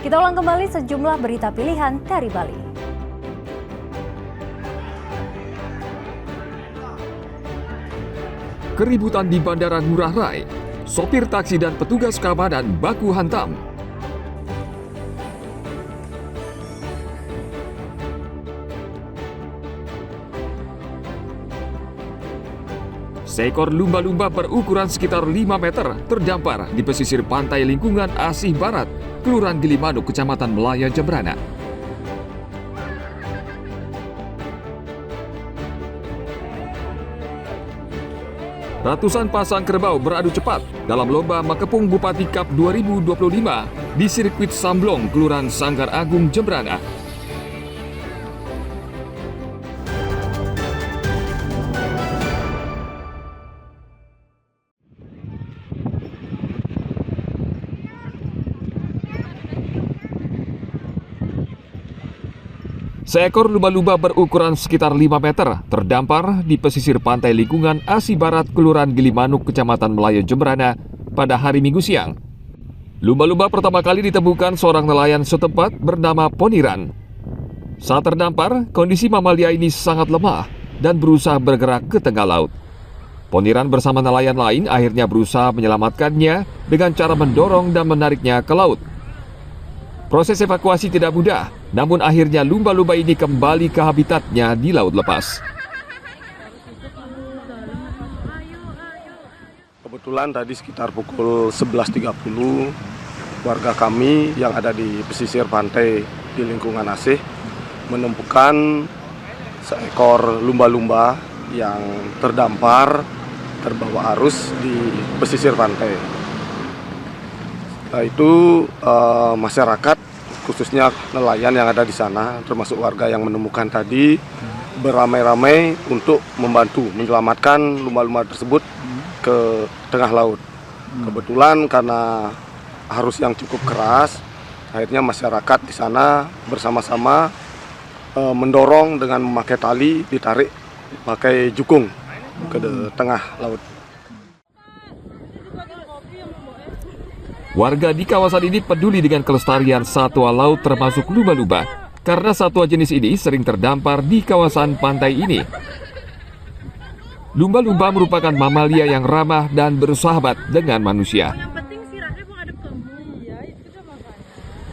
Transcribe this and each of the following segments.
Kita ulang kembali sejumlah berita pilihan dari Bali. Keributan di Bandara Ngurah Rai, sopir taksi dan petugas keamanan baku hantam. Seekor lumba-lumba berukuran sekitar 5 meter terdampar di pesisir pantai lingkungan Asih Barat, Kelurahan Gilimanuk, Kecamatan Melaya, Jembrana. Ratusan pasang kerbau beradu cepat dalam lomba Makepung Bupati Cup 2025 di sirkuit Samblong, Kelurahan Sanggar Agung, Jembrana. Seekor lumba-lumba berukuran sekitar 5 meter terdampar di pesisir pantai lingkungan Asih Barat, Kelurahan Gilimanuk, Kecamatan Melaya, Jembrana pada hari Minggu siang. Lumba-lumba pertama kali ditemukan seorang nelayan setempat bernama Poniran. Saat terdampar, kondisi mamalia ini sangat lemah dan berusaha bergerak ke tengah laut. Poniran bersama nelayan lain akhirnya berusaha menyelamatkannya dengan cara mendorong dan menariknya ke laut. Proses evakuasi tidak mudah, namun akhirnya lumba-lumba ini kembali ke habitatnya di laut lepas. Kebetulan tadi sekitar pukul 11.30, warga kami yang ada di pesisir pantai di lingkungan Asih menemukan seekor lumba-lumba yang terdampar terbawa arus di pesisir pantai. Setelah itu masyarakat, khususnya nelayan yang ada di sana, termasuk warga yang menemukan tadi, beramai-ramai untuk membantu menyelamatkan lumba-lumba tersebut ke tengah laut. Kebetulan karena arus yang cukup keras, akhirnya masyarakat di sana bersama-sama mendorong dengan memakai tali, ditarik pakai jukung ke tengah laut. Warga di kawasan ini peduli dengan kelestarian satwa laut termasuk lumba-lumba, karena satwa jenis ini sering terdampar di kawasan pantai ini. Lumba-lumba merupakan mamalia yang ramah dan bersahabat dengan manusia.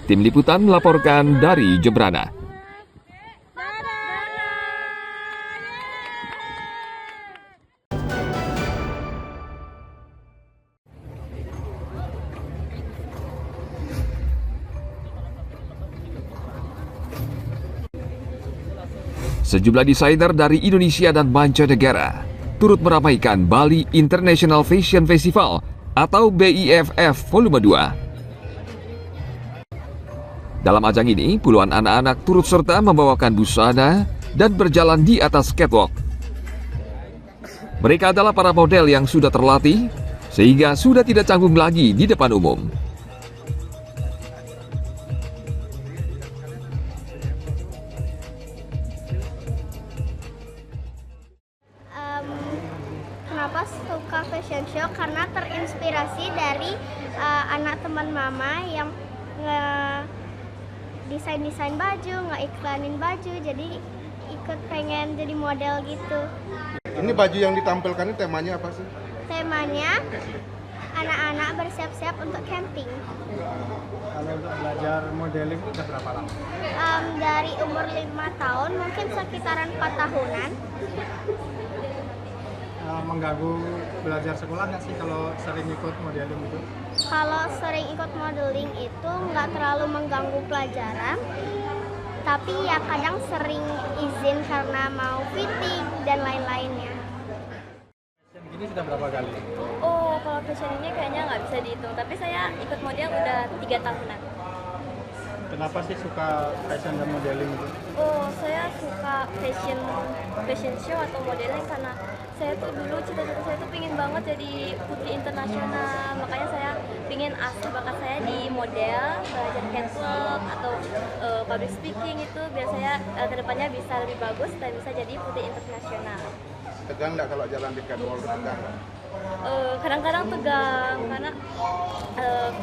Tim Liputan melaporkan dari Jembrana. Sejumlah desainer dari Indonesia dan mancanegara turut meramaikan Bali International Fashion Festival atau BIFF Volume 2. Dalam ajang ini, puluhan anak-anak turut serta membawakan busana dan berjalan di atas catwalk. Mereka adalah para model yang sudah terlatih sehingga sudah tidak canggung lagi di depan umum. Kenapa suka fashion show? Karena terinspirasi dari anak teman mama yang ngedesain baju, ngeiklanin baju, jadi ikut pengen jadi model gitu. Ini baju yang ditampilkan ini temanya apa sih? Temanya anak-anak bersiap-siap untuk camping. Kalau untuk belajar modeling itu udah berapa lama? Dari umur 5 tahun, mungkin sekitaran 4 tahunan. Mengganggu belajar sekolah nggak sih kalau sering ikut modeling itu? Kalau sering ikut modeling itu nggak terlalu mengganggu pelajaran, tapi ya kadang sering izin karena mau fitting dan lain-lainnya. Fashion gini sudah berapa kali? Oh, kalau fashion ini kayaknya nggak bisa dihitung, tapi saya ikut model udah 3 tahunan. Kenapa sih suka fashion dan modeling itu? Oh, saya suka fashion show atau modeling karena saya tuh dulu cita-cita saya tuh pingin banget jadi putri internasional, makanya saya pingin asli bakat saya di model, belajar catwalk atau public speaking itu biar saya kedepannya bisa lebih bagus dan bisa jadi putri internasional. Tegang nggak kalau jalan di catwalk? Tegang? Kadang-kadang tegang karena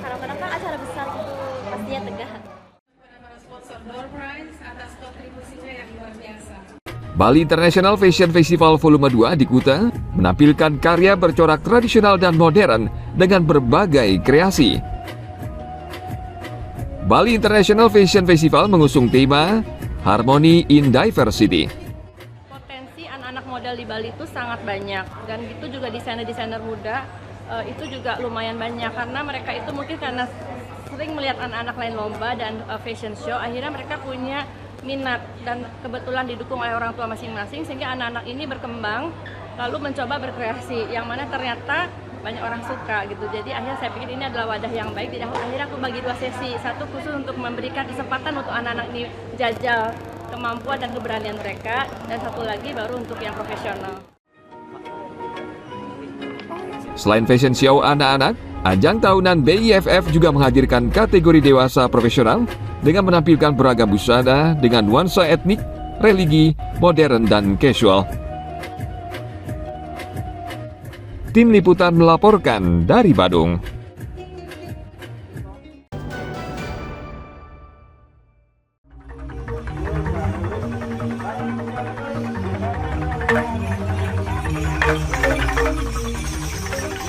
kadang-kadang kan acara besar gitu pastinya tegang. door prize atas kontribusinya yang luar biasa. Bali International Fashion Festival Volume 2 di Kuta menampilkan karya bercorak tradisional dan modern dengan berbagai kreasi. Bali International Fashion Festival mengusung tema Harmony in Diversity. Potensi anak-anak model di Bali itu sangat banyak, dan itu juga desainer-desainer muda itu juga lumayan banyak, karena mereka itu mungkin karena sering melihat anak-anak lain lomba dan fashion show, akhirnya mereka punya minat dan kebetulan didukung oleh orang tua masing-masing, sehingga anak-anak ini berkembang lalu mencoba berkreasi yang mana ternyata banyak orang suka gitu. Jadi akhirnya saya pikir ini adalah wadah yang baik. Jadi akhirnya aku bagi 2 sesi, satu khusus untuk memberikan kesempatan untuk anak-anak ini jajal kemampuan dan keberanian mereka, dan satu lagi baru untuk yang profesional. Selain fashion show anak-anak, ajang tahunan BIFF juga menghadirkan kategori dewasa profesional dengan menampilkan beragam busana dengan nuansa etnik, religi, modern, dan casual. Tim Liputan melaporkan dari Badung.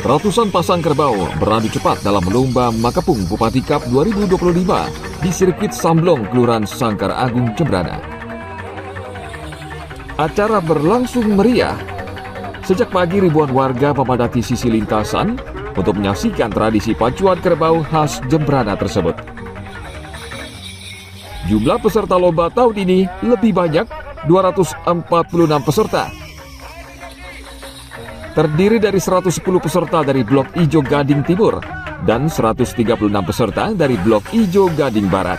Ratusan pasang kerbau beradu cepat dalam lomba Makepung Bupati Cup 2025 di sirkuit Samblong, Kelurahan Sangkar Agung, Jembrana. Acara berlangsung meriah. Sejak pagi ribuan warga memadati sisi lintasan untuk menyaksikan tradisi pacuan kerbau khas Jembrana tersebut. Jumlah peserta lomba tahun ini lebih banyak, 246 peserta. Terdiri dari 110 peserta dari Blok Ijo Gading Timur dan 136 peserta dari Blok Ijo Gading Barat.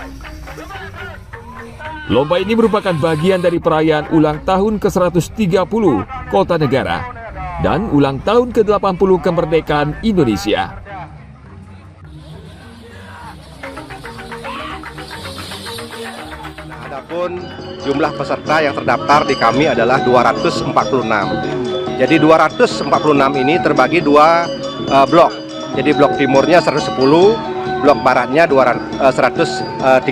Lomba ini merupakan bagian dari perayaan ulang tahun ke-130 Kota Negara dan ulang tahun ke-80 kemerdekaan Indonesia. Adapun jumlah peserta yang terdaftar di kami adalah 246. Jadi 246 ini terbagi 2 blok. Jadi blok timurnya 110, blok baratnya 136.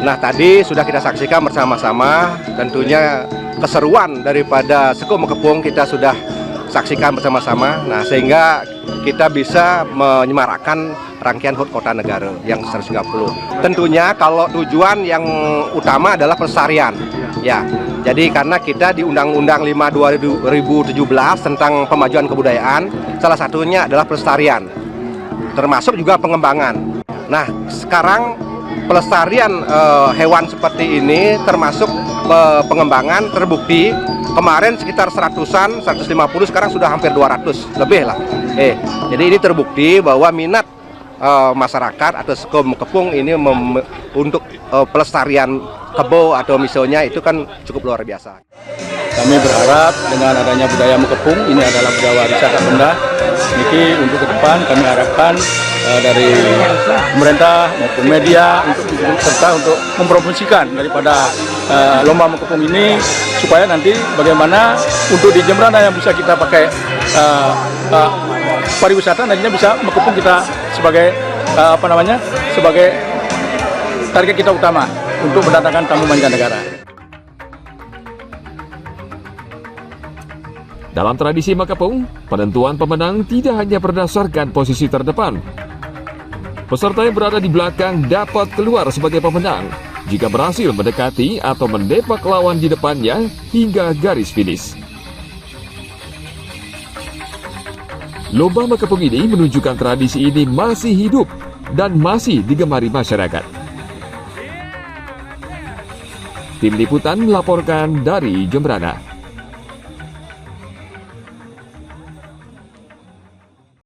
Nah, tadi sudah kita saksikan bersama-sama, tentunya keseruan daripada Seko Makepung kita sudah saksikan bersama-sama. Nah, sehingga kita bisa menyemarakkan rangkaian HUT Kota Negara yang 130. Tentunya kalau tujuan yang utama adalah pelestarian. Ya, jadi karena kita di Undang-Undang 5 2017 tentang pemajuan kebudayaan, salah satunya adalah pelestarian, termasuk juga pengembangan. Nah, sekarang pelestarian hewan seperti ini termasuk pengembangan terbukti. Kemarin sekitar 100-an, 150, sekarang sudah hampir 200, lebih lah. Jadi ini terbukti bahwa minat masyarakat atau Seko Makepung ini untuk pelestarian kebo atau misalnya itu kan cukup luar biasa. Kami berharap dengan adanya budaya Makepung, ini adalah budaya warisan tak benda. Niki untuk ke depan kami harapkan dari pemerintah maupun media serta untuk mempromosikan daripada lomba Makepung ini supaya nanti bagaimana untuk di Jembrana yang bisa kita pakai pariwisata, nantinya bisa Makepung kita sebagai sebagai target kita utama untuk mendatangkan tamu mancanegara. Dalam tradisi Makepung, penentuan pemenang tidak hanya berdasarkan posisi terdepan. Peserta yang berada di belakang dapat keluar sebagai pemenang jika berhasil mendekati atau mendepak lawan di depannya hingga garis finish. Lomba Makepung ini menunjukkan tradisi ini masih hidup dan masih digemari masyarakat. Tim Liputan melaporkan dari Jembrana.